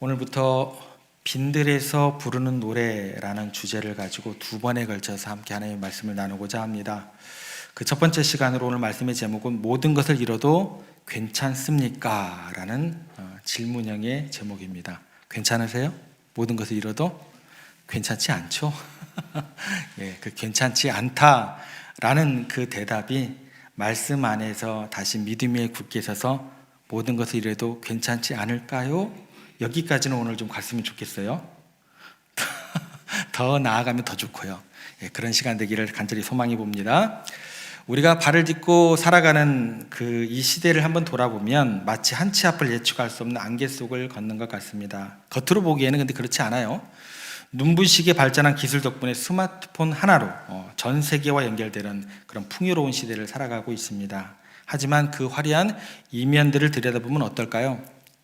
오늘부터 빈들에서 부르는 노래라는 주제를 가지고 두 번에 걸쳐서 함께 하나님의 말씀을 나누고자 합니다. 그 첫 번째 시간으로 오늘 말씀의 제목은 모든 것을 잃어도 괜찮습니까? 라는 질문형의 제목입니다. 괜찮으세요? 모든 것을 잃어도 괜찮지 않죠? 예, 그 괜찮지 않다라는 그 대답이 말씀 안에서 다시 믿음 위에 굳게 서서 모든 것을 잃어도 괜찮지 않을까요? 여기까지는 오늘 좀 갔으면 좋겠어요. 더 나아가면 더 좋고요. 예, 그런 시간 되기를 간절히 소망해 봅니다. 우리가 발을 딛고 살아가는 이 시대를 한번 돌아보면 마치 한 치 앞을 예측할 수 없는 안개 속을 걷는 것 같습니다. 겉으로 보기에는 근데 그렇지 않아요. 눈부시게 발전한 기술 덕분에 스마트폰 하나로 전 세계와 연결되는 그런 풍요로운 시대를 살아가고 있습니다. 하지만 그 화려한 이면들을 들여다보면 어떨까요?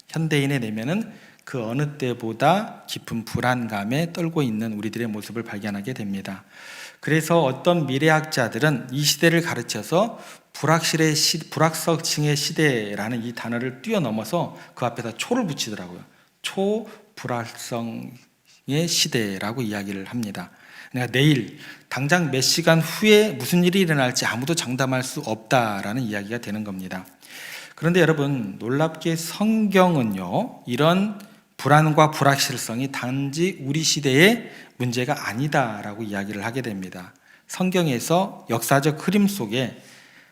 현대인의 내면은 그 어느 때보다 깊은 불안감에 떨고 있는 우리들의 모습을 발견하게 됩니다. 그래서 어떤 미래학자들은 이 시대를 가르쳐서 불확성층의 시대라는 이 단어를 뛰어넘어서 그 앞에다 초를 붙이더라고요. 초불확성의 시대라고 이야기를 합니다. 그러니까 내일 당장 몇 시간 후에 무슨 일이 일어날지 아무도 장담할 수 없다라는 이야기가 되는 겁니다. 그런데 여러분, 놀랍게 성경은요, 이런 불안과 불확실성이 단지 우리 시대의 문제가 아니다라고 이야기를 하게 됩니다. 성경에서 역사적 흐름 속에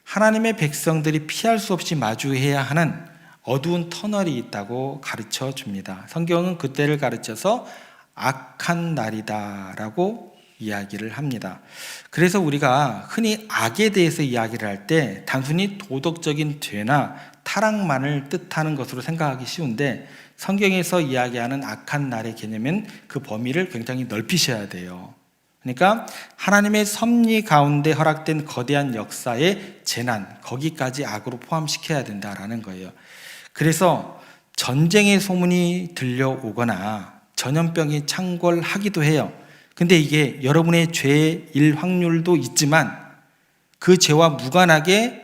하나님의 백성들이 피할 수 없이 마주해야 하는 어두운 터널이 있다고 가르쳐 줍니다. 성경은 그때를 가르쳐서 악한 날이다라고 이야기를 합니다. 그래서 우리가 흔히 악에 대해서 이야기를 할 때 단순히 도덕적인 죄나 타락만을 뜻하는 것으로 생각하기 쉬운데, 성경에서 이야기하는 악한 날의 개념은 그 범위를 굉장히 넓히셔야 돼요. 그러니까 하나님의 섭리 가운데 허락된 거대한 역사의 재난, 거기까지 악으로 포함시켜야 된다라는 거예요. 그래서 전쟁의 소문이 들려오거나 전염병이 창궐하기도 해요. 근데 이게 여러분의 죄일 확률도 있지만 그 죄와 무관하게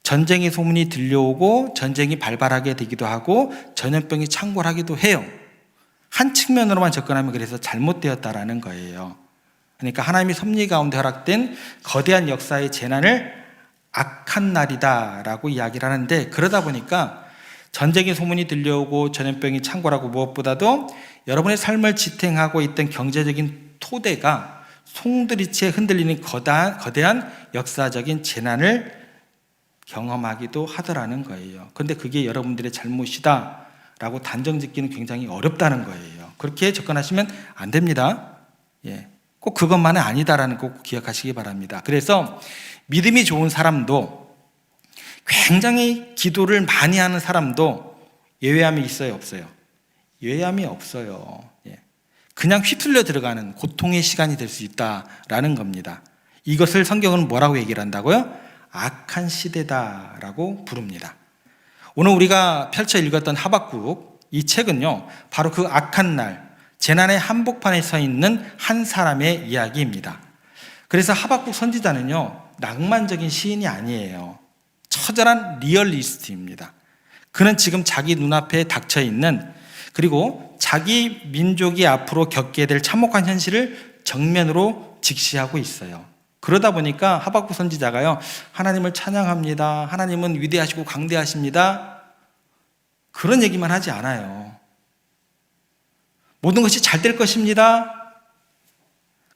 전쟁의 소문이 들려오고 전쟁이 발발하게 되기도 하고 전염병이 창궐하기도 해요. 한 측면으로만 접근하면 그래서 잘못되었다라는 거예요. 그러니까 하나님의 섭리 가운데 허락된 거대한 역사의 재난을 악한 날이다라고 이야기를 하는데, 그러다 보니까 전쟁의 소문이 들려오고 전염병이 창궐하고 무엇보다도 여러분의 삶을 지탱하고 있던 경제적인 토대가 송두리째 흔들리는 거대한 역사적인 재난을 경험하기도 하더라는 거예요. 그런데 그게 여러분들의 잘못이다라고 단정짓기는 굉장히 어렵다는 거예요. 그렇게 접근하시면 안 됩니다. 예, 꼭 그것만은 아니다라는 거 꼭 기억하시기 바랍니다. 그래서 믿음이 좋은 사람도, 굉장히 기도를 많이 하는 사람도 예외함이 있어요, 없어요? 예외함이 없어요. 예. 그냥 휩쓸려 들어가는 고통의 시간이 될 수 있다라는 겁니다. 이것을 성경은 뭐라고 얘기를 한다고요? 악한 시대다라고 부릅니다. 오늘 우리가 펼쳐 읽었던 하박국, 이 책은요, 바로 그 악한 날, 재난의 한복판에 서 있는 한 사람의 이야기입니다. 그래서 하박국 선지자는요, 낭만적인 시인이 아니에요. 처절한 리얼리스트입니다. 그는 지금 자기 눈앞에 닥쳐 있는, 그리고 자기 민족이 앞으로 겪게 될 참혹한 현실을 정면으로 직시하고 있어요. 그러다 보니까 하박국 선지자가요, 하나님을 찬양합니다, 하나님은 위대하시고 강대하십니다, 그런 얘기만 하지 않아요. 모든 것이 잘 될 것입니다,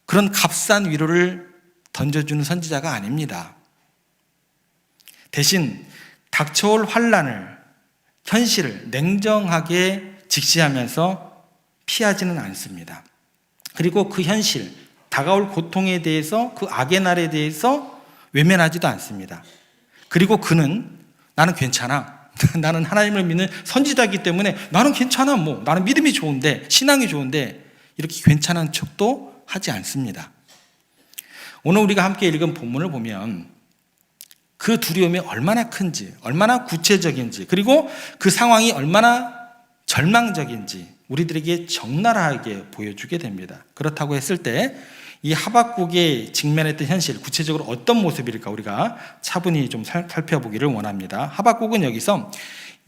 그런 값싼 위로를 던져주는 선지자가 아닙니다. 대신 닥쳐올 환난을, 현실을 냉정하게 직시하면서 피하지는 않습니다. 그리고 그 현실, 다가올 고통에 대해서, 그 악의 날에 대해서 외면하지도 않습니다. 그리고 그는 나는 괜찮아, 나는 하나님을 믿는 선지자이기 때문에 나는 괜찮아, 나는 믿음이 좋은데, 신앙이 좋은데, 이렇게 괜찮은 척도 하지 않습니다. 오늘 우리가 함께 읽은 본문을 보면 그 두려움이 얼마나 큰지, 얼마나 구체적인지, 그리고 그 상황이 얼마나 절망적인지 우리들에게 적나라하게 보여주게 됩니다. 그렇다고 했을 때 이 하박국에 직면했던 현실, 구체적으로 어떤 모습일까 우리가 차분히 좀 살펴보기를 원합니다. 하박국은 여기서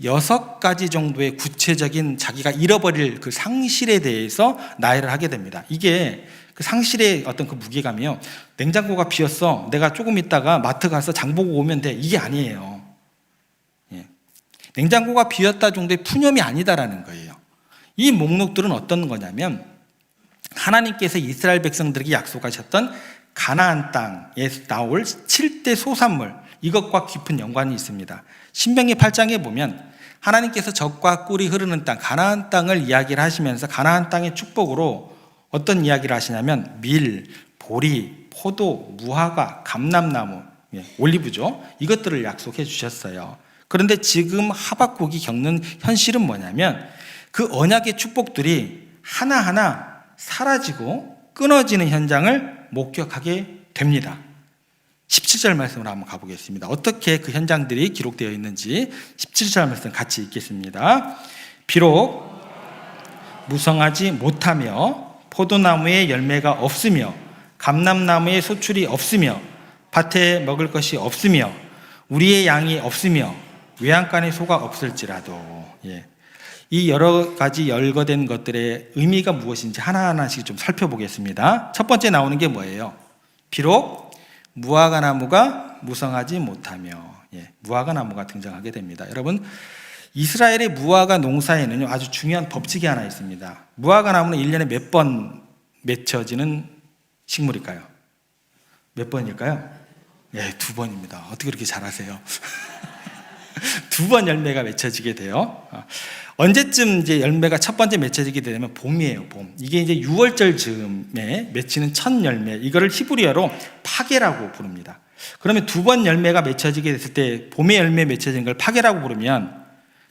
6가지 정도의 구체적인 자기가 잃어버릴 그 상실에 대해서 나열을 하게 됩니다. 이게 그 상실의 어떤 그 무게감이요. 냉장고가 비었어. 내가 조금 있다가 마트 가서 장 보고 오면 돼. 이게 아니에요. 예. 냉장고가 비었다 정도의 푸념이 아니다라는 거예요. 이 목록들은 어떤 거냐면 하나님께서 이스라엘 백성들에게 약속하셨던 가나안 땅에서 나올 7대 소산물, 이것과 깊은 연관이 있습니다. 신명기 8장에 보면 하나님께서 젖과 꿀이 흐르는 땅, 가나안 땅을 이야기를 하시면서 가나안 땅의 축복으로 어떤 이야기를 하시냐면 밀, 보리, 포도, 무화과, 감람나무, 올리브죠. 이것들을 약속해 주셨어요. 그런데 지금 하박국이 겪는 현실은 뭐냐면 그 언약의 축복들이 하나하나 사라지고 끊어지는 현장을 목격하게 됩니다. 17절 말씀으로 한번 가보겠습니다. 어떻게 그 현장들이 기록되어 있는지 17절 말씀 같이 읽겠습니다. 비록 무성하지 못하며 포도나무에 열매가 없으며 감람나무에 소출이 없으며 밭에 먹을 것이 없으며 우리의 양이 없으며 외양간에 소가 없을지라도, 이 여러 가지 열거된 것들의 의미가 무엇인지 하나하나씩 좀 살펴보겠습니다. 첫 번째 나오는 게 뭐예요? 비록 무화과 나무가 무성하지 못하며, 무화과 나무가 등장하게 됩니다. 여러분, 이스라엘의 무화과 농사에는요 아주 중요한 법칙이 하나 있습니다. 무화과 나무는 1년에 몇 번 맺혀지는 식물일까요? 몇 번일까요? 2번입니다. 어떻게 그렇게 잘하세요? 2번 열매가 맺혀지게 돼요. 언제쯤 이제 열매가 첫 번째 맺혀지게 되면 봄이에요, 봄. 이게 이제 6월절 즈음에 맺히는 첫 열매, 이거를 히브리어로 파게라고 부릅니다. 그러면 2번 열매가 맺혀지게 됐을 때 봄에 열매 맺혀지는 걸 파게라고 부르면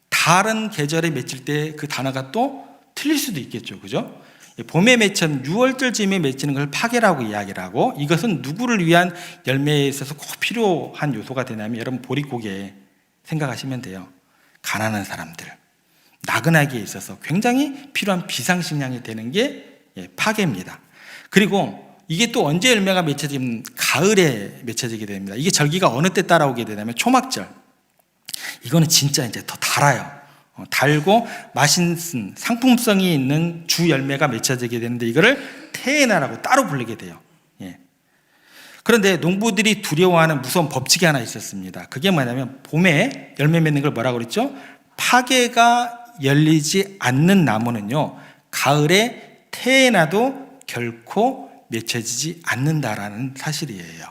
다른 계절에 맺힐 때 그 단어가 또 틀릴 수도 있겠죠, 그죠? 봄에 맺힌 6월절 즈음에 맺히는 걸 파게라고 이야기를 하고, 이것은 누구를 위한 열매에 있어서 꼭 필요한 요소가 되냐면 여러분 보릿고개 생각하시면 돼요. 가난한 사람들, 나그네에게 있어서 굉장히 필요한 비상식량이 되는 게 파게입니다. 그리고 이게 또 언제 열매가 맺혀지면 가을에 맺혀지게 됩니다. 이게 절기가 어느 때 따라오게 되냐면 초막절. 이거는 진짜 이제 더 달아요. 달고 맛있는 상품성이 있는 주 열매가 맺혀지게 되는데 이거를 테에나라고 따로 부르게 돼요. 그런데 농부들이 두려워하는 무서운 법칙이 하나 있었습니다. 그게 뭐냐면 봄에 열매 맺는 걸 뭐라고 그랬죠? 파게가 열리지 않는 나무는요 가을에 테에나도 결코 맺혀지지 않는다라는 사실이에요.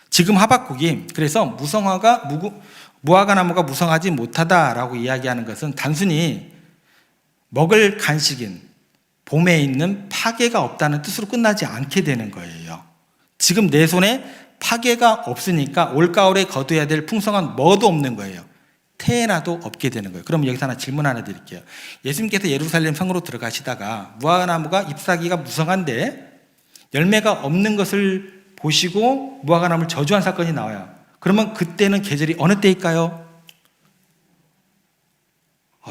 지금 하박국이 그래서 무화과 나무가 무성하지 못하다라고 이야기하는 것은 단순히 먹을 간식인 봄에 있는 파게가 없다는 뜻으로 끝나지 않게 되는 거예요. 지금 내 손에 파게가 없으니까 올가을에 거둬야 될 풍성한 뭐도 없는 거예요. 테에나도 없게 되는 거예요. 그럼 여기서 질문 하나 드릴게요. 예수님께서 예루살렘 성으로 들어가시다가 무화과나무가 잎사귀가 무성한데 열매가 없는 것을 보시고 무화과나무를 저주한 사건이 나와요. 그러면 그때는 계절이 어느 때일까요?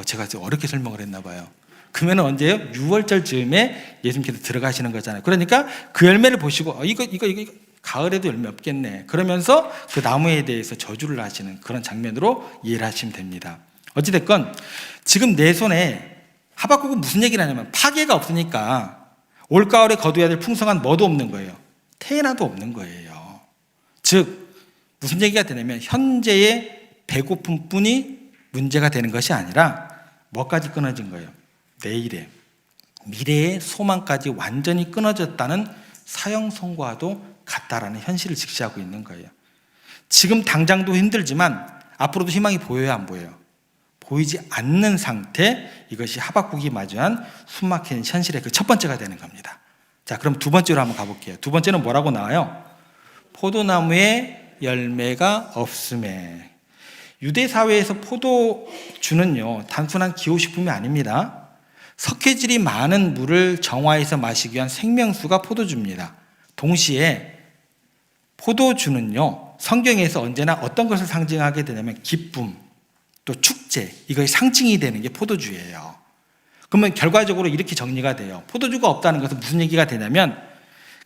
제가 좀 어렵게 설명을 했나 봐요. 그러면 언제요? 6월절 즈음에 예수님께서 들어가시는 거잖아요. 그러니까 그 열매를 보시고 이거 가을에도 열매 없겠네. 그러면서 그 나무에 대해서 저주를 하시는 그런 장면으로 이해를 하시면 됩니다. 어찌됐건 지금 내 손에 하박국은 무슨 얘기를 하냐면 파게가 없으니까 올가을에 거둬야 될 풍성한 뭐도 없는 거예요. 테에나도 없는 거예요. 즉 무슨 얘기가 되냐면 현재의 배고픔뿐이 문제가 되는 것이 아니라 뭐까지 끊어진 거예요? 내일의 미래의 소망까지 완전히 끊어졌다는 사형선고와도 같다라는 현실을 직시하고 있는 거예요. 지금 당장도 힘들지만 앞으로도 희망이 보여요, 안 보여요? 보이지 않는 상태, 이것이 하박국이 마주한 숨막힌 현실의 그 첫 번째가 되는 겁니다. 자, 그럼 두 번째로 한번 가볼게요. 두 번째는 뭐라고 나와요? 포도나무에 열매가 없음에. 유대 사회에서 포도주는요 단순한 기호식품이 아닙니다. 석회질이 많은 물을 정화해서 마시기 위한 생명수가 포도주입니다. 동시에 포도주는요 성경에서 언제나 어떤 것을 상징하게 되냐면 기쁨, 또 축제, 이거의 상징이 되는 게 포도주예요. 그러면 결과적으로 이렇게 정리가 돼요. 포도주가 없다는 것은 무슨 얘기가 되냐면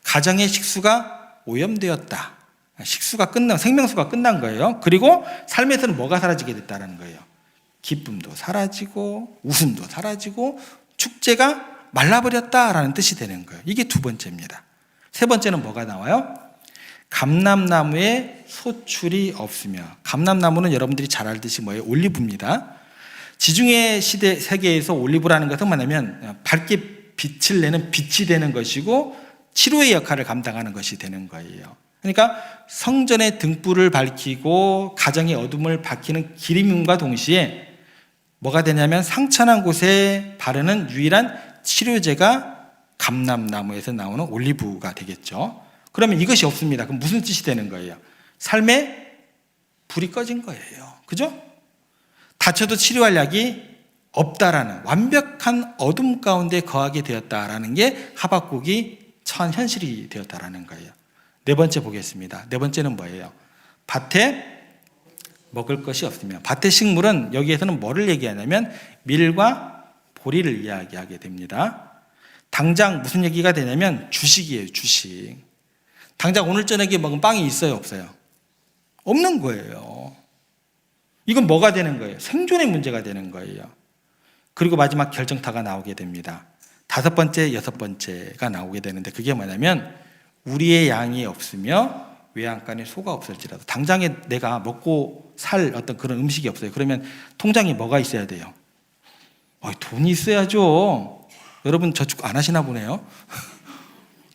가정의 식수가 오염되었다, 식수가 끝난, 생명수가 끝난 거예요. 그리고 삶에서는 뭐가 사라지게 됐다는 거예요? 기쁨도 사라지고 웃음도 사라지고 축제가 말라버렸다라는 뜻이 되는 거예요. 이게 두 번째입니다. 세 번째는 뭐가 나와요? 감람나무에 소출이 없으며, 감람나무는 여러분들이 잘 알듯이 뭐예요? 올리브입니다. 지중해 시대 세계에서 올리브라는 것은 뭐냐면 밝게 빛을 내는 빛이 되는 것이고 치료의 역할을 감당하는 것이 되는 거예요. 그러니까 성전의 등불을 밝히고 가정의 어둠을 밝히는 기름임과 동시에 뭐가 되냐면 상처난 곳에 바르는 유일한 치료제가 감람나무에서 나오는 올리브가 되겠죠. 그러면 이것이 없습니다. 그럼 무슨 뜻이 되는 거예요? 삶에 불이 꺼진 거예요. 그죠? 다쳐도 치료할 약이 없다라는 완벽한 어둠 가운데 거하게 되었다라는 게 하박국이 처한 현실이 되었다라는 거예요. 네 번째 보겠습니다. 네 번째는 뭐예요? 밭에 먹을 것이 없으며, 밭의 식물은 여기에서는 뭐를 얘기하냐면 밀과 보리를 이야기하게 됩니다. 당장 무슨 얘기가 되냐면 주식이에요. 주식. 당장 오늘 저녁에 먹은 빵이 있어요? 없어요? 없는 거예요. 이건 뭐가 되는 거예요? 생존의 문제가 되는 거예요. 그리고 마지막 결정타가 나오게 됩니다. 다섯 번째, 여섯 번째가 나오게 되는데 그게 뭐냐면 우리의 양이 없으며 외양간에 소가 없을지라도, 당장에 내가 먹고 살 어떤 그런 음식이 없어요. 그러면 통장에 뭐가 있어야 돼요? 돈이 있어야죠. 여러분 저축 안 하시나 보네요.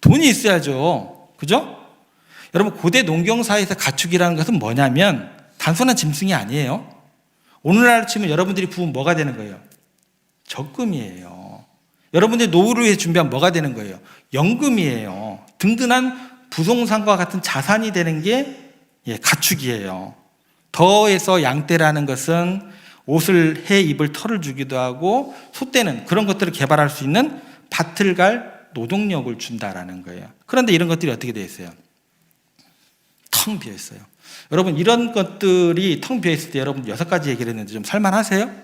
돈이 있어야죠. 그죠? 여러분 고대 농경사에서 가축이라는 것은 뭐냐면 단순한 짐승이 아니에요. 오늘날 치면 여러분들이 부은 뭐가 되는 거예요? 적금이에요. 여러분들이 노후를 위해 준비한 뭐가 되는 거예요? 연금이에요. 든든한 부동산과 같은 자산이 되는 게 가축이에요. 더해서 양떼라는 것은 옷을 해 입을 털을 주기도 하고, 소떼는 그런 것들을 개발할 수 있는 밭을 갈 노동력을 준다라는 거예요. 그런데 이런 것들이 어떻게 되어 있어요? 텅 비어 있어요. 여러분 이런 것들이 텅 비어 있을 때 여러분 6가지 얘기를 했는데 좀 살만하세요?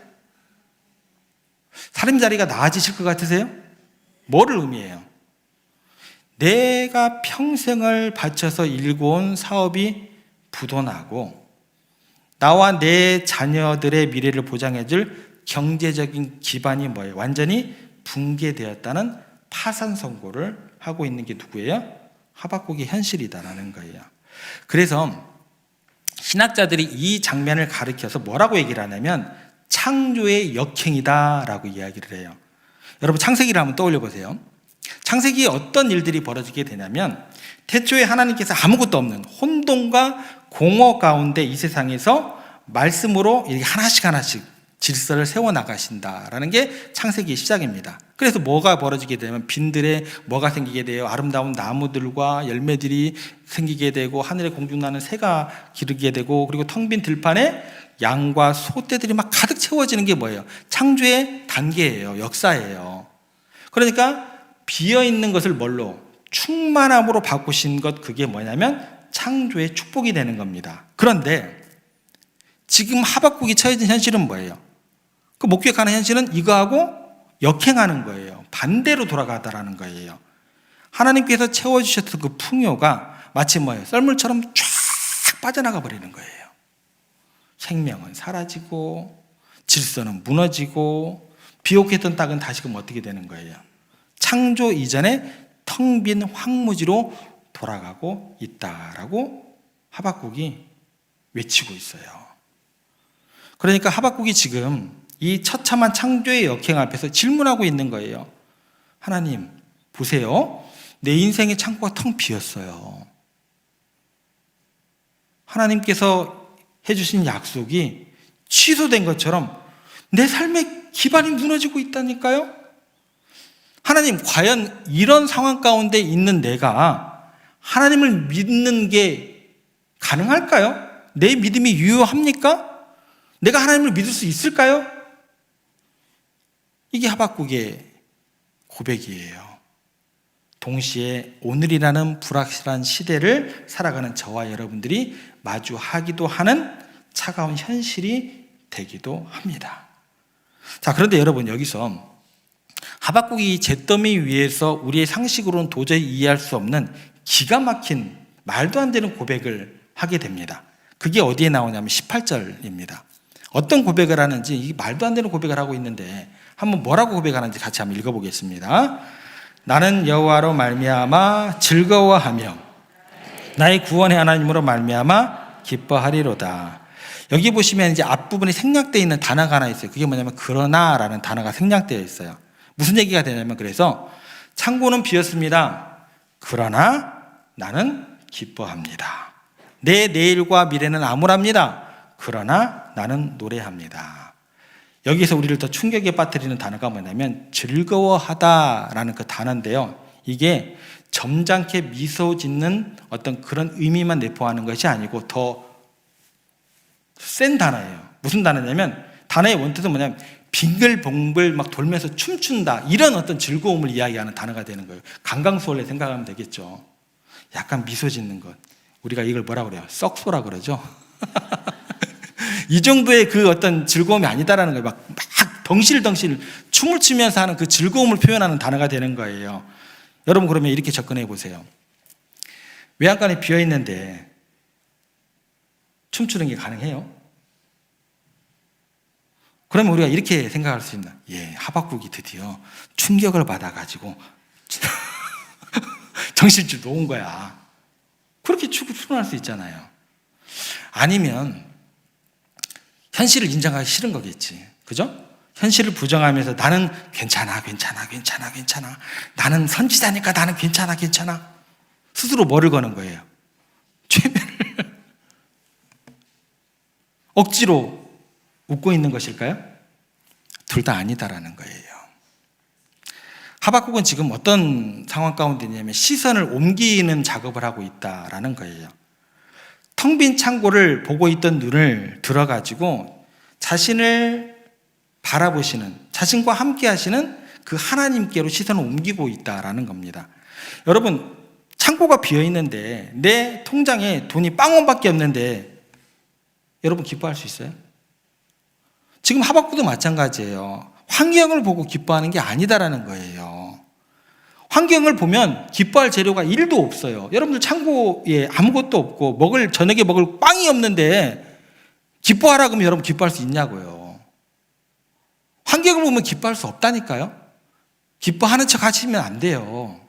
살림자리가 나아지실 것 같으세요? 뭐를 의미해요? 내가 평생을 바쳐서 일궈온 사업이 부도나고 나와 내 자녀들의 미래를 보장해줄 경제적인 기반이 뭐예요? 완전히 붕괴되었다는 파산 선고를 하고 있는 게 누구예요? 하박국의 현실이다라는 거예요. 그래서 신학자들이 이 장면을 가리켜서 뭐라고 얘기를 하냐면 창조의 역행이다라고 이야기를 해요. 여러분 창세기를 한번 떠올려 보세요. 창세기에 어떤 일들이 벌어지게 되냐면 태초에 하나님께서 아무것도 없는 혼돈과 공허 가운데 이 세상에서 말씀으로 이렇게 하나씩 질서를 세워나가신다라는 게 창세기의 시작입니다. 그래서 뭐가 벌어지게 되면 빈들에 뭐가 생기게 돼요? 아름다운 나무들과 열매들이 생기게 되고 하늘에 공중나는 새가 기르게 되고, 그리고 텅 빈 들판에 양과 소떼들이 막 가득 채워지는 게 뭐예요? 창조의 단계예요. 역사예요. 그러니까 비어있는 것을 뭘로? 충만함으로 바꾸신 것, 그게 뭐냐면 창조의 축복이 되는 겁니다. 그런데 지금 하박국이 처해진 현실은 뭐예요? 그 목격하는 현실은 이거하고 역행하는 거예요. 반대로 돌아가다라는 거예요. 하나님께서 채워주셨던 그 풍요가 마치 뭐예요? 썰물처럼 쫙 빠져나가 버리는 거예요. 생명은 사라지고 질서는 무너지고 비옥했던 땅은 다시금 어떻게 되는 거예요? 창조 이전에 텅 빈 황무지로 돌아가고 있다라고 하박국이 외치고 있어요. 그러니까 하박국이 지금 이 처참한 창조의 역행 앞에서 질문하고 있는 거예요. 하나님 보세요. 내 인생의 창고가 텅 비었어요. 하나님께서 해주신 약속이 취소된 것처럼 내 삶의 기반이 무너지고 있다니까요. 하나님, 과연 이런 상황 가운데 있는 내가 하나님을 믿는 게 가능할까요? 내 믿음이 유효합니까? 내가 하나님을 믿을 수 있을까요? 이게 하박국의 고백이에요. 동시에 오늘이라는 불확실한 시대를 살아가는 저와 여러분들이 마주하기도 하는 차가운 현실이 되기도 합니다. 자, 그런데 여러분 여기서 하박국이 잿더미 위에서 우리의 상식으로는 도저히 이해할 수 없는 기가 막힌 말도 안 되는 고백을 하게 됩니다. 그게 어디에 나오냐면 18절입니다. 어떤 고백을 하는지, 이 말도 안 되는 고백을 하고 있는데 한번 뭐라고 고백하는지 같이 한번 읽어보겠습니다. 나는 여호와로 말미암아 즐거워하며 나의 구원의 하나님으로 말미암아 기뻐하리로다. 여기 보시면 이제 앞부분에 생략되어 있는 단어가 하나 있어요. 그게 뭐냐면 그러나라는 단어가 생략되어 있어요. 무슨 얘기가 되냐면, 그래서 창고는 비었습니다. 그러나 나는 기뻐합니다. 내 내일과 미래는 암울합니다. 그러나 나는 노래합니다. 여기서 우리를 더 충격에 빠뜨리는 단어가 뭐냐면 즐거워하다라는 그 단어인데요. 이게 점잖게 미소 짓는 어떤 그런 의미만 내포하는 것이 아니고 더 센 단어예요. 무슨 단어냐면, 단어의 원뜻은 뭐냐면 빙글봉글 막 돌면서 춤춘다, 이런 어떤 즐거움을 이야기하는 단어가 되는 거예요. 강강수월래 생각하면 되겠죠. 약간 미소 짓는 것, 우리가 이걸 뭐라 그래요? 썩소라 그러죠. 이 정도의 그 어떤 즐거움이 아니다라는 거예요. 막 덩실덩실 춤을 추면서 하는 그 즐거움을 표현하는 단어가 되는 거예요. 여러분, 그러면 이렇게 접근해 보세요. 외양간에 비어 있는데 춤추는 게 가능해요? 그러면 우리가 이렇게 생각할 수 있나? 예, 하박국이 드디어 충격을 받아가지고 정신줄 놓은 거야. 그렇게 추론할 수 있잖아요. 아니면 현실을 인정하기 싫은 거겠지. 그죠? 현실을 부정하면서 나는 괜찮아. 나는 선지자니까 나는 괜찮아. 스스로 뭐를 거는 거예요? 최면을. 억지로 웃고 있는 것일까요? 둘 다 아니다라는 거예요. 하박국은 지금 어떤 상황 가운데 있냐면 시선을 옮기는 작업을 하고 있다라는 거예요. 텅 빈 창고를 보고 있던 눈을 들어가지고 자신을 바라보시는, 자신과 함께 하시는 그 하나님께로 시선을 옮기고 있다라는 겁니다. 여러분, 창고가 비어 있는데 내 통장에 돈이 빵원밖에 없는데 여러분 기뻐할 수 있어요? 지금 하박국도 마찬가지예요. 환경을 보고 기뻐하는 게 아니다라는 거예요. 환경을 보면 기뻐할 재료가 1도 없어요. 여러분들 창고에 아무것도 없고 저녁에 먹을 빵이 없는데 기뻐하라 그러면 여러분 기뻐할 수 있냐고요. 환경을 보면 기뻐할 수 없다니까요. 기뻐하는 척 하시면 안 돼요.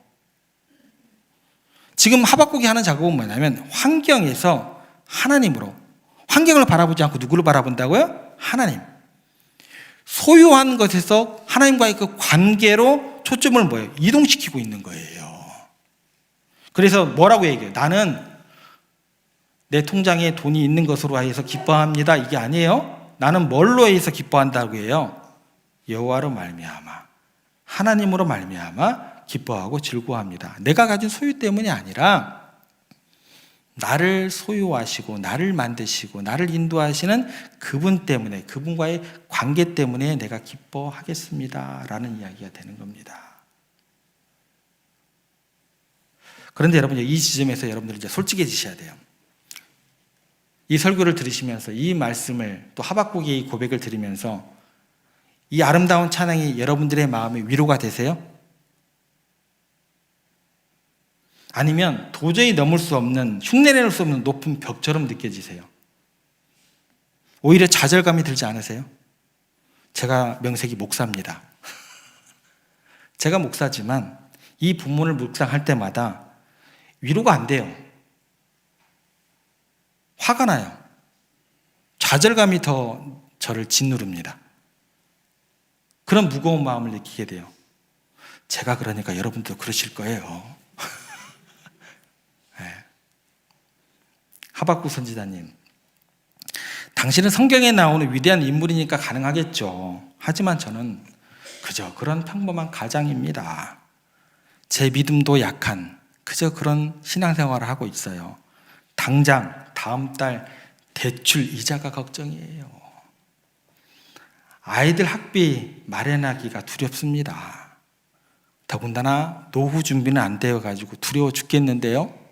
지금 하박국이 하는 작업은 뭐냐면 환경에서 하나님으로, 환경을 바라보지 않고 누구를 바라본다고요? 하나님. 소유한 것에서 하나님과의 그 관계로 초점을 뭐예요? 이동시키고 있는 거예요. 그래서 뭐라고 얘기해요? 나는 내 통장에 돈이 있는 것으로 하여서 기뻐합니다. 이게 아니에요. 나는 뭘로 해서 기뻐한다고 해요? 여호와로 말미암아, 하나님으로 말미암아 기뻐하고 즐거워합니다. 내가 가진 소유 때문이 아니라 나를 소유하시고 나를 만드시고 나를 인도하시는 그분 때문에, 그분과의 관계 때문에 내가 기뻐하겠습니다 라는 이야기가 되는 겁니다. 그런데 여러분, 이 지점에서 여러분들 이제 솔직해지셔야 돼요. 이 설교를 들으시면서 이 말씀을, 또 하박국의 고백을 들으면서 이 아름다운 찬양이 여러분들의 마음에 위로가 되세요? 아니면 도저히 넘을 수 없는, 흉내낼 수 없는 높은 벽처럼 느껴지세요? 오히려 좌절감이 들지 않으세요? 제가 명색이 목사입니다. 제가 목사지만 이 본문을 묵상할 때마다 위로가 안 돼요. 화가 나요. 좌절감이 더 저를 짓누릅니다. 그런 무거운 마음을 느끼게 돼요. 제가 그러니까 여러분도 그러실 거예요. 하박국 선지자님, 당신은 성경에 나오는 위대한 인물이니까 가능하겠죠. 하지만 저는 그저 그런 평범한 가장입니다. 제 믿음도 약한 그저 그런 신앙생활을 하고 있어요. 당장 다음 달 대출 이자가 걱정이에요. 아이들 학비 마련하기가 두렵습니다. 더군다나 노후 준비는 안 되어가지고 두려워 죽겠는데요.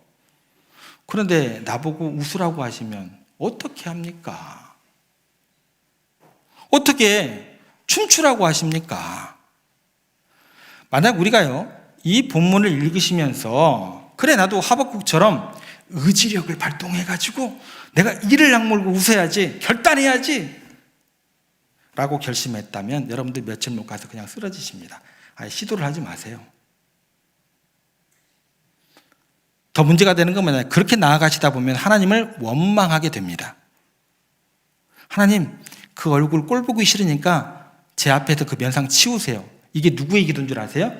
그런데 나보고 웃으라고 하시면 어떻게 합니까? 어떻게 춤추라고 하십니까? 만약 우리가요, 이 본문을 읽으시면서 그래, 나도 하박국처럼 의지력을 발동해가지고 내가 이를 악물고 웃어야지, 결단해야지, 라고 결심했다면 여러분들 며칠 못 가서 그냥 쓰러지십니다. 아예 시도를 하지 마세요. 더 문제가 되는 건 뭐냐면 그렇게 나아가시다 보면 하나님을 원망하게 됩니다. 하나님, 그 얼굴 꼴 보기 싫으니까 제 앞에서 그 면상 치우세요. 이게 누구의 기도인 줄 아세요?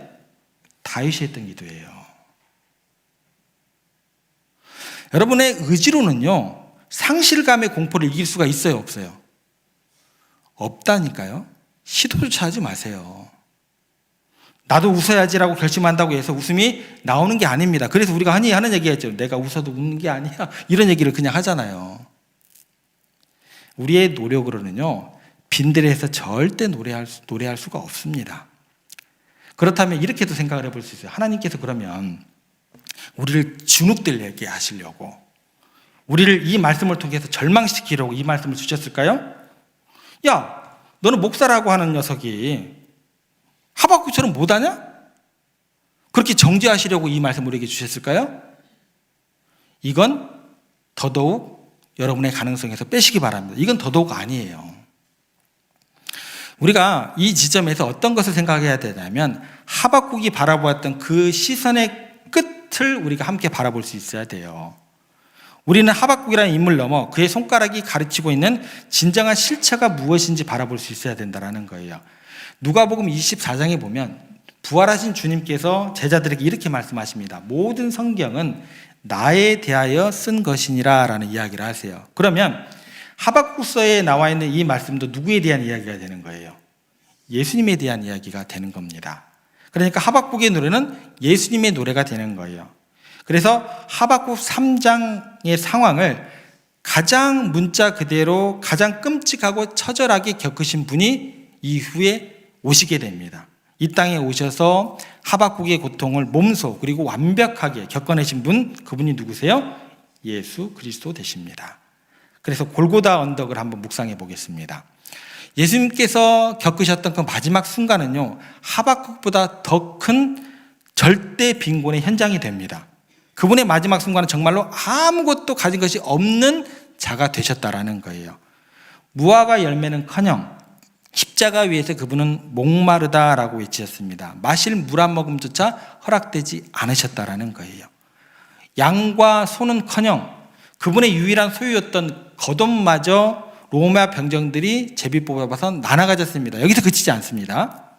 다윗이 했던 기도예요. 여러분의 의지로는요, 상실감의 공포를 이길 수가 있어요, 없어요? 없다니까요. 시도조차 하지 마세요. 나도 웃어야지라고 결심한다고 해서 웃음이 나오는 게 아닙니다. 그래서 우리가 흔히 하는 얘기였죠. 내가 웃어도 웃는 게 아니야. 이런 얘기를 그냥 하잖아요. 우리의 노력으로는요, 빈들에서 절대 노래할 수가 없습니다. 그렇다면 이렇게도 생각을 해볼 수 있어요. 하나님께서 그러면 우리를 주눅들게 하시려고, 우리를 이 말씀을 통해서 절망시키려고 이 말씀을 주셨을까요? 야, 너는 목사라고 하는 녀석이 하박국처럼 못하냐? 그렇게 정죄하시려고 이 말씀을 우리에게 주셨을까요? 이건 더더욱 여러분의 가능성에서 빼시기 바랍니다. 이건 더더욱 아니에요. 우리가 이 지점에서 어떤 것을 생각해야 되냐면 하박국이 바라보았던 그 시선의 끝을 우리가 함께 바라볼 수 있어야 돼요. 우리는 하박국이라는 인물 넘어 그의 손가락이 가르치고 있는 진정한 실체가 무엇인지 바라볼 수 있어야 된다는 거예요. 누가복음 24장에 보면 부활하신 주님께서 제자들에게 이렇게 말씀하십니다. 모든 성경은 나에 대하여 쓴 것이니라 라는 이야기를 하세요. 그러면 하박국서에 나와 있는 이 말씀도 누구에 대한 이야기가 되는 거예요? 예수님에 대한 이야기가 되는 겁니다. 그러니까 하박국의 노래는 예수님의 노래가 되는 거예요. 그래서 하박국 3장의 상황을 가장 문자 그대로 가장 끔찍하고 처절하게 겪으신 분이 이후에 오시게 됩니다. 이 땅에 오셔서 하박국의 고통을 몸소 그리고 완벽하게 겪어내신 분, 그분이 누구세요? 예수 그리스도 되십니다. 그래서 골고다 언덕을 한번 묵상해 보겠습니다. 예수님께서 겪으셨던 그 마지막 순간은요, 하박국보다 더 큰 절대 빈곤의 현장이 됩니다. 그분의 마지막 순간은 정말로 아무것도 가진 것이 없는 자가 되셨다라는 거예요. 무화과 열매는커녕 십자가 위에서 그분은 목마르다라고 외치셨습니다. 마실 물 한 모금조차 허락되지 않으셨다라는 거예요. 양과 소는커녕 그분의 유일한 소유였던 겉옷마저 로마 병정들이 제비 뽑아서 나눠가졌습니다. 여기서 그치지 않습니다.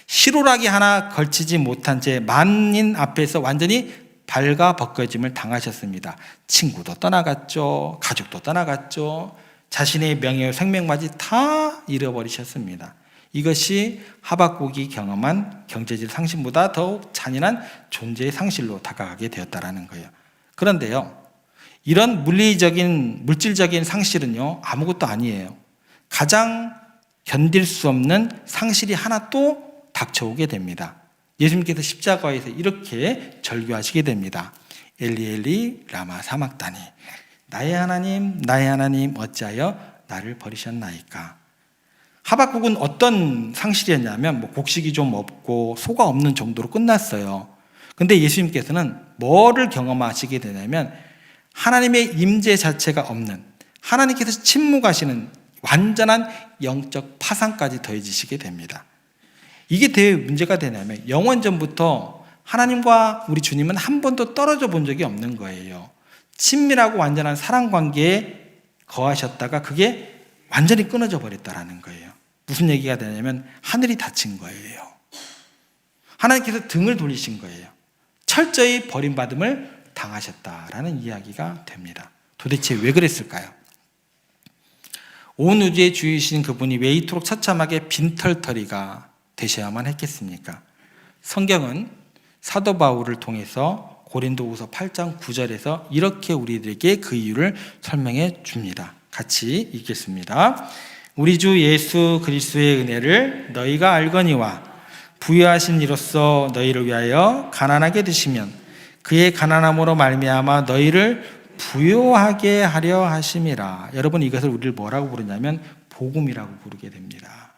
실오라기 하나 걸치지 못한 채 만인 앞에서 완전히 발가 벗겨짐을 당하셨습니다. 친구도 떠나갔죠. 가족도 떠나갔죠. 자신의 명예와 생명까지 다 잃어버리셨습니다. 이것이 하박국이 경험한 경제적 상실보다 더욱 잔인한 존재의 상실로 다가가게 되었다는 거예요. 그런데요, 이런 물질적인 상실은요, 아무것도 아니에요. 가장 견딜 수 없는 상실이 하나 또 닥쳐오게 됩니다. 예수님께서 십자가에서 이렇게 절규하시게 됩니다. 엘리 엘리 라마 사막다니, 나의 하나님 어찌하여 나를 버리셨나이까. 하박국은 어떤 상실이었냐면 곡식이 좀 없고 소가 없는 정도로 끝났어요. 근데 예수님께서는 뭐를 경험하시게 되냐면 하나님의 임재 자체가 없는, 하나님께서 침묵하시는 완전한 영적 파상까지 더해지시게 됩니다. 이게 왜 문제가 되냐면 영원전부터 하나님과 우리 주님은 한 번도 떨어져 본 적이 없는 거예요. 친밀하고 완전한 사랑 관계에 거하셨다가 그게 완전히 끊어져 버렸다라는 거예요. 무슨 얘기가 되냐면 하늘이 닫힌 거예요. 하나님께서 등을 돌리신 거예요. 철저히 버림받음을 당하셨다라는 이야기가 됩니다. 도대체 왜 그랬을까요? 온 우주의 주이신 그분이 왜 이토록 처참하게 빈털터리가 되셔야만 했겠습니까? 성경은 사도 바울을 통해서 고린도후서 8장 9절에서 이렇게 우리들에게 그 이유를 설명해 줍니다. 같이 읽겠습니다. 우리 주 예수 그리스도의 은혜를 너희가 알거니와 부유하신 이로써 너희를 위하여 가난하게 되시면 그의 가난함으로 말미암아 너희를 부유하게 하려 하심이라. 여러분, 이것을 우리를 뭐라고 부르냐면 복음이라고 부르게 됩니다.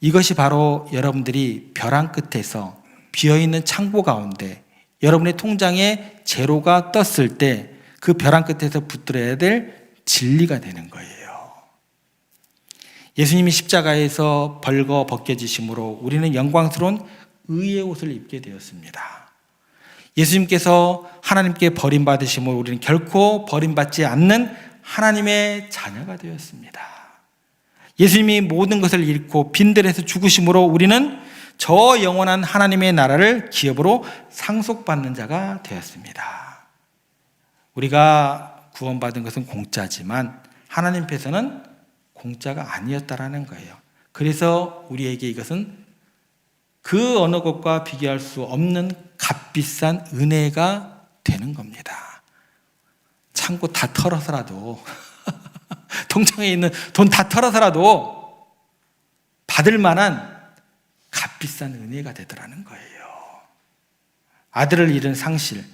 이것이 바로 여러분들이 벼랑 끝에서 비어있는 창고 가운데 여러분의 통장에 제로가 떴을 때 그 벼랑 끝에서 붙들어야 될 진리가 되는 거예요. 예수님이 십자가에서 벌거 벗겨지심으로 우리는 영광스러운 의의 옷을 입게 되었습니다. 예수님께서 하나님께 버림받으심으로 우리는 결코 버림받지 않는 하나님의 자녀가 되었습니다. 예수님이 모든 것을 잃고 빈들에서 죽으심으로 우리는 저 영원한 하나님의 나라를 기업으로 상속받는 자가 되었습니다. 우리가 구원받은 것은 공짜지만 하나님 앞에서는 공짜가 아니었다라는 거예요. 그래서 우리에게 이것은 그 어느 것과 비교할 수 없는 값비싼 은혜가 되는 겁니다. 창고 다 털어서라도 통장에 있는 돈 다 털어서라도 받을 만한 값비싼 은혜가 되더라는 거예요. 아들을 잃은 상실,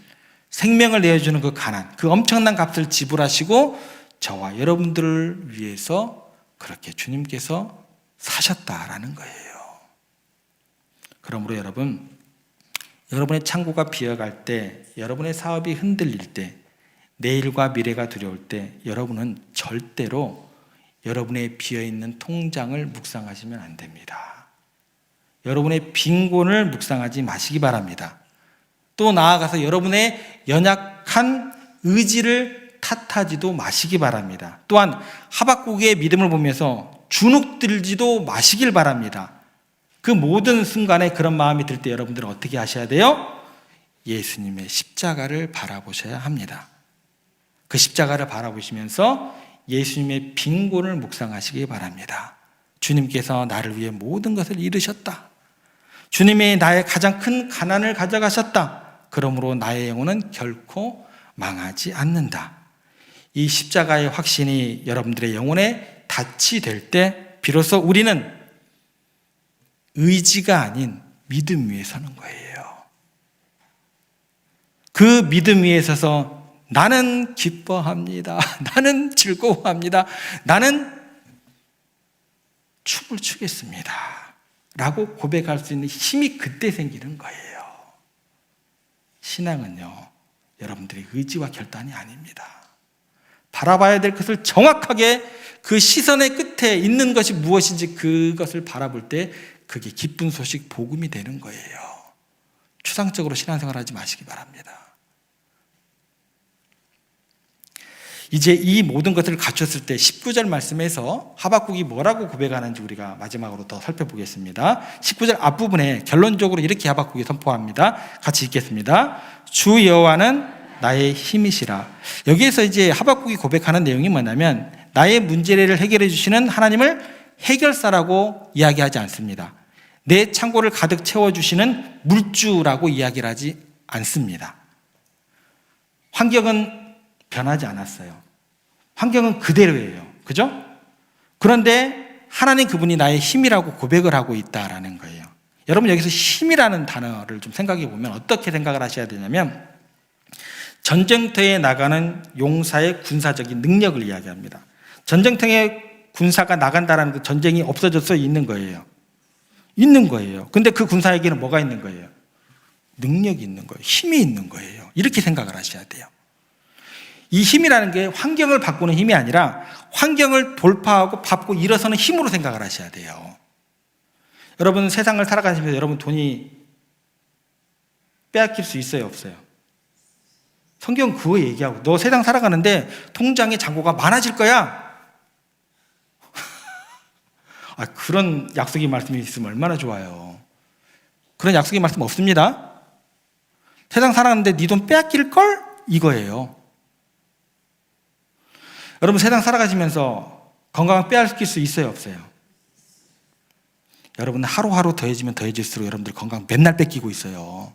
생명을 내어주는 그 가난, 그 엄청난 값을 지불하시고 저와 여러분들을 위해서 그렇게 주님께서 사셨다라는 거예요. 그러므로 여러분, 여러분의 창고가 비어갈 때, 여러분의 사업이 흔들릴 때, 내일과 미래가 두려울 때 여러분은 절대로 여러분의 비어있는 통장을 묵상하시면 안 됩니다. 여러분의 빈곤을 묵상하지 마시기 바랍니다. 또 나아가서 여러분의 연약한 의지를 탓하지도 마시기 바랍니다. 또한 하박국의 믿음을 보면서 주눅들지도 마시길 바랍니다. 그 모든 순간에 그런 마음이 들 때 여러분들은 어떻게 하셔야 돼요? 예수님의 십자가를 바라보셔야 합니다. 그 십자가를 바라보시면서 예수님의 빈곤을 묵상하시기 바랍니다. 주님께서 나를 위해 모든 것을 이루셨다. 주님이 나의 가장 큰 가난을 가져가셨다. 그러므로 나의 영혼은 결코 망하지 않는다. 이 십자가의 확신이 여러분들의 영혼에 닻이 될 때 비로소 우리는 의지가 아닌 믿음 위에 서는 거예요. 그 믿음 위에 서서 나는 기뻐합니다. 나는 즐거워합니다. 나는 춤을 추겠습니다. 라고 고백할 수 있는 힘이 그때 생기는 거예요. 신앙은요, 여러분들의 의지와 결단이 아닙니다. 바라봐야 될 것을 정확하게 그 시선의 끝에 있는 것이 무엇인지 그것을 바라볼 때 그게 기쁜 소식, 복음이 되는 거예요. 추상적으로 신앙생활 하지 마시기 바랍니다. 이제 이 모든 것을 갖췄을 때 19절 말씀에서 하박국이 뭐라고 고백하는지 우리가 마지막으로 더 살펴보겠습니다. 19절 앞부분에 결론적으로 이렇게 하박국이 선포합니다. 같이 읽겠습니다. 주 여호와는 나의 힘이시라. 여기에서 이제 하박국이 고백하는 내용이 뭐냐면 나의 문제를 해결해 주시는 하나님을 해결사라고 이야기하지 않습니다. 내 창고를 가득 채워주시는 물주라고 이야기를 하지 않습니다. 환경은 변하지 않았어요. 환경은 그대로예요. 그죠? 그런데 하나님 그분이 나의 힘이라고 고백을 하고 있다라는 거예요. 여러분 여기서 힘이라는 단어를 좀 생각해 보면 어떻게 생각을 하셔야 되냐면 전쟁터에 나가는 용사의 군사적인 능력을 이야기합니다. 전쟁터에 군사가 나간다라는 그 전쟁이 없어져서 있는 거예요. 있는 거예요. 근데 그 군사에게는 뭐가 있는 거예요? 능력이 있는 거예요. 힘이 있는 거예요. 이렇게 생각을 하셔야 돼요. 이 힘이라는 게 환경을 바꾸는 힘이 아니라 환경을 돌파하고 밟고 일어서는 힘으로 생각을 하셔야 돼요. 여러분 세상을 살아가시면서 여러분 돈이 빼앗길 수 있어요, 없어요? 성경은 그거 얘기하고 너 세상 살아가는데 통장에 잔고가 많아질 거야. 그런 약속의 말씀이 있으면 얼마나 좋아요. 그런 약속의 말씀 없습니다. 세상 살아가는데 네 돈 빼앗길걸? 이거예요. 여러분 세상 살아가시면서 건강을 빼앗길 수 있어요, 없어요? 여러분 하루하루 더해지면 더해질수록 여러분들 건강 맨날 뺏기고 있어요.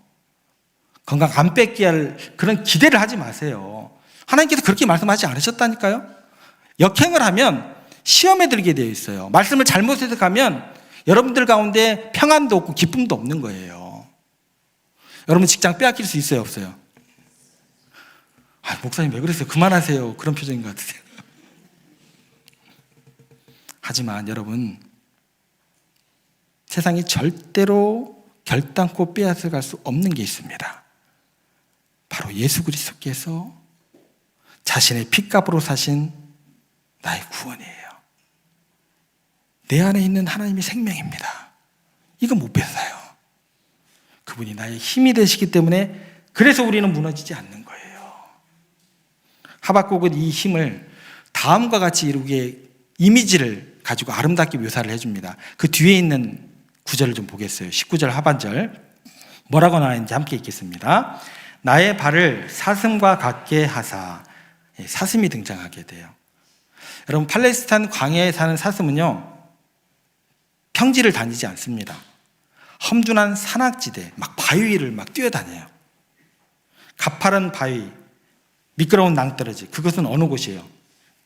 건강 안 뺏게 할 그런 기대를 하지 마세요. 하나님께서 그렇게 말씀하지 않으셨다니까요. 역행을 하면 시험에 들게 되어 있어요. 말씀을 잘못 해석하면 여러분들 가운데 평안도 없고 기쁨도 없는 거예요. 여러분 직장 빼앗길 수 있어요, 없어요? 목사님 왜 그러세요? 그만하세요. 그런 표정인 것 같으세요. 하지만 여러분 세상이 절대로 결단코 빼앗아갈 수 없는 게 있습니다. 바로 예수 그리스도께서 자신의 핏값으로 사신 나의 구원이에요. 내 안에 있는 하나님이 생명입니다. 이거 못 뺏어요. 그분이 나의 힘이 되시기 때문에 그래서 우리는 무너지지 않는 거예요. 하박국은 이 힘을 다음과 같이 이루기에 이미지를 가지고 아름답게 묘사를 해줍니다. 그 뒤에 있는 구절을 좀 보겠어요. 19절 하반절 뭐라고 나와 있는지 함께 읽겠습니다. 나의 발을 사슴과 같게 하사. 사슴이 등장하게 돼요. 여러분, 팔레스타인 광야에 사는 사슴은요 평지를 다니지 않습니다. 험준한 산악지대, 막 바위 위를 막 뛰어다녀요. 가파른 바위, 미끄러운 낭떠러지, 그것은 어느 곳이에요?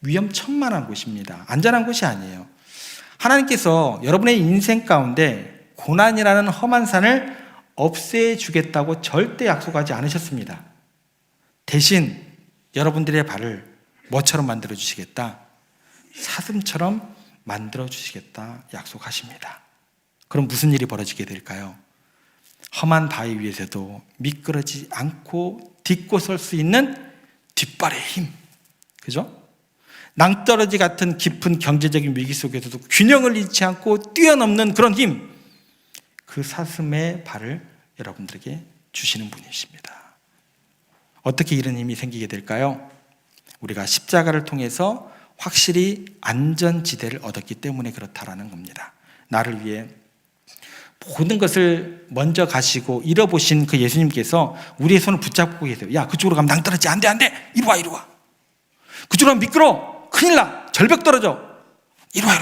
위험천만한 곳입니다. 안전한 곳이 아니에요. 하나님께서 여러분의 인생 가운데 고난이라는 험한 산을 없애주겠다고 절대 약속하지 않으셨습니다. 대신 여러분들의 발을 뭐처럼 만들어주시겠다? 사슴처럼 만들어주시겠다 약속하십니다. 그럼 무슨 일이 벌어지게 될까요? 험한 바위 위에서도 미끄러지지 않고 딛고 설 수 있는 뒷발의 힘, 그죠? 낭떠러지 같은 깊은 경제적인 위기 속에서도 균형을 잃지 않고 뛰어넘는 그런 힘, 그 사슴의 발을 여러분들에게 주시는 분이십니다. 어떻게 이런 힘이 생기게 될까요? 우리가 십자가를 통해서 확실히 안전지대를 얻었기 때문에 그렇다라는 겁니다. 나를 위해 모든 것을 먼저 가시고 잃어보신 그 예수님께서 우리의 손을 붙잡고 계세요. 야, 그쪽으로 가면 낭떠러지 안 돼. 이리 와. 그쪽으로 가면 미끄러워. 큰일 나. 절벽 떨어져. 이리 와.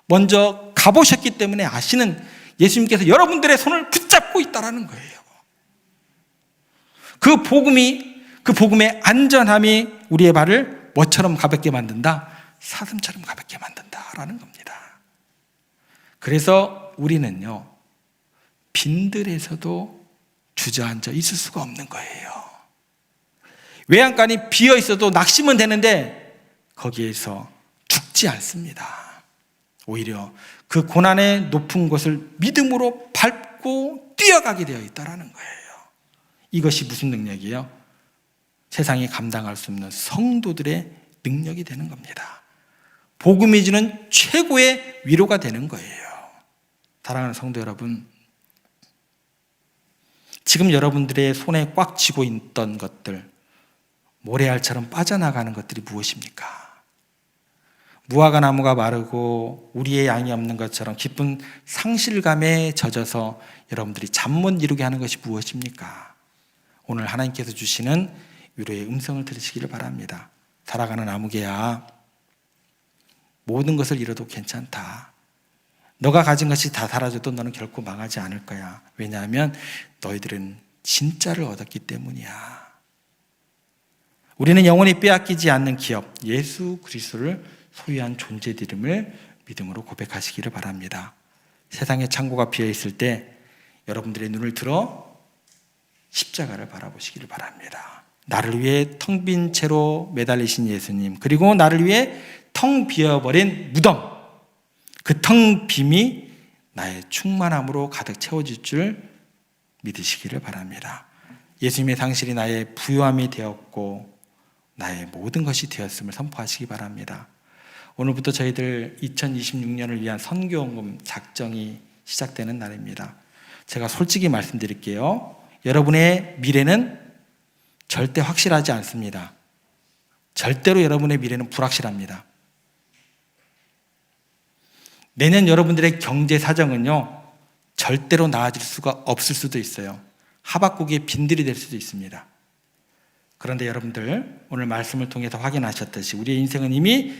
먼저 가보셨기 때문에 아시는 예수님께서 여러분들의 손을 붙잡고 있다라는 거예요. 그 복음의 안전함이 우리의 발을 뭐처럼 가볍게 만든다? 사슴처럼 가볍게 만든다라는 겁니다. 그래서 우리는요, 빈들에서도 주저앉아 있을 수가 없는 거예요. 외양간이 비어 있어도 낙심은 되는데 거기에서 죽지 않습니다. 오히려 그 고난의 높은 곳을 믿음으로 밟고 뛰어가게 되어 있다는 거예요. 이것이 무슨 능력이에요? 세상이 감당할 수 없는 성도들의 능력이 되는 겁니다. 복음이 주는 최고의 위로가 되는 거예요. 사랑하는 성도 여러분, 지금 여러분들의 손에 꽉 쥐고 있던 것들, 모래알처럼 빠져나가는 것들이 무엇입니까? 무화과 나무가 마르고 우리의 양이 없는 것처럼 깊은 상실감에 젖어서 여러분들이 잠 못 이루게 하는 것이 무엇입니까? 오늘 하나님께서 주시는 위로의 음성을 들으시기를 바랍니다. 살아가는 아무개야, 모든 것을 잃어도 괜찮다. 너가 가진 것이 다 사라져도 너는 결코 망하지 않을 거야. 왜냐하면 너희들은 진짜를 얻었기 때문이야. 우리는 영원히 빼앗기지 않는 기업, 예수 그리스도를 소유한 존재들임을 믿음으로 고백하시기를 바랍니다. 세상의 창고가 비어있을 때 여러분들의 눈을 들어 십자가를 바라보시기를 바랍니다. 나를 위해 텅 빈 채로 매달리신 예수님, 그리고 나를 위해 텅 비어버린 무덤, 그 텅 빔이 나의 충만함으로 가득 채워질 줄 믿으시기를 바랍니다. 예수님의 상실이 나의 부요함이 되었고 나의 모든 것이 되었음을 선포하시기 바랍니다. 오늘부터 저희들 2026년을 위한 선교원금 작정이 시작되는 날입니다. 제가 솔직히 말씀드릴게요. 여러분의 미래는 절대 확실하지 않습니다. 절대로 여러분의 미래는 불확실합니다. 내년 여러분들의 경제 사정은요, 절대로 나아질 수가 없을 수도 있어요. 하박국의 빈들이 될 수도 있습니다. 그런데 여러분들, 오늘 말씀을 통해서 확인하셨듯이 우리의 인생은 이미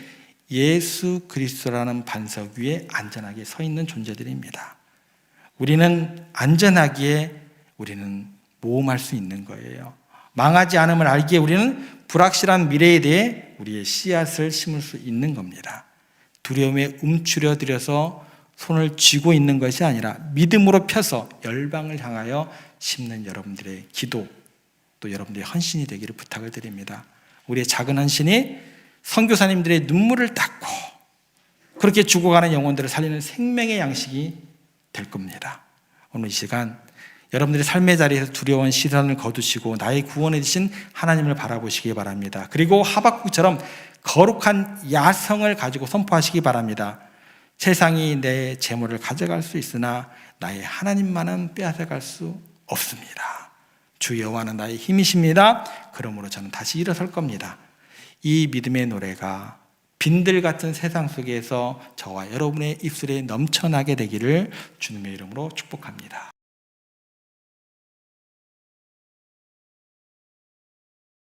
예수 그리스도라는 반석 위에 안전하게 서 있는 존재들입니다. 우리는 안전하기에 우리는 모험할 수 있는 거예요. 망하지 않음을 알기에 우리는 불확실한 미래에 대해 우리의 씨앗을 심을 수 있는 겁니다. 두려움에 움츠려들여서 손을 쥐고 있는 것이 아니라 믿음으로 펴서 열방을 향하여 심는 여러분들의 기도, 또 여러분들의 헌신이 되기를 부탁을 드립니다. 우리의 작은 헌신이 선교사님들의 눈물을 닦고 그렇게 죽어가는 영혼들을 살리는 생명의 양식이 될 겁니다. 오늘 이 시간 여러분들의 삶의 자리에서 두려운 시선을 거두시고 나의 구원해 주신 하나님을 바라보시기 바랍니다. 그리고 하박국처럼 거룩한 야성을 가지고 선포하시기 바랍니다. 세상이 내 재물을 가져갈 수 있으나 나의 하나님만은 빼앗아갈 수 없습니다. 주 여호와는 나의 힘이십니다. 그러므로 저는 다시 일어설 겁니다. 이 믿음의 노래가 빈들 같은 세상 속에서 저와 여러분의 입술에 넘쳐나게 되기를 주님의 이름으로 축복합니다.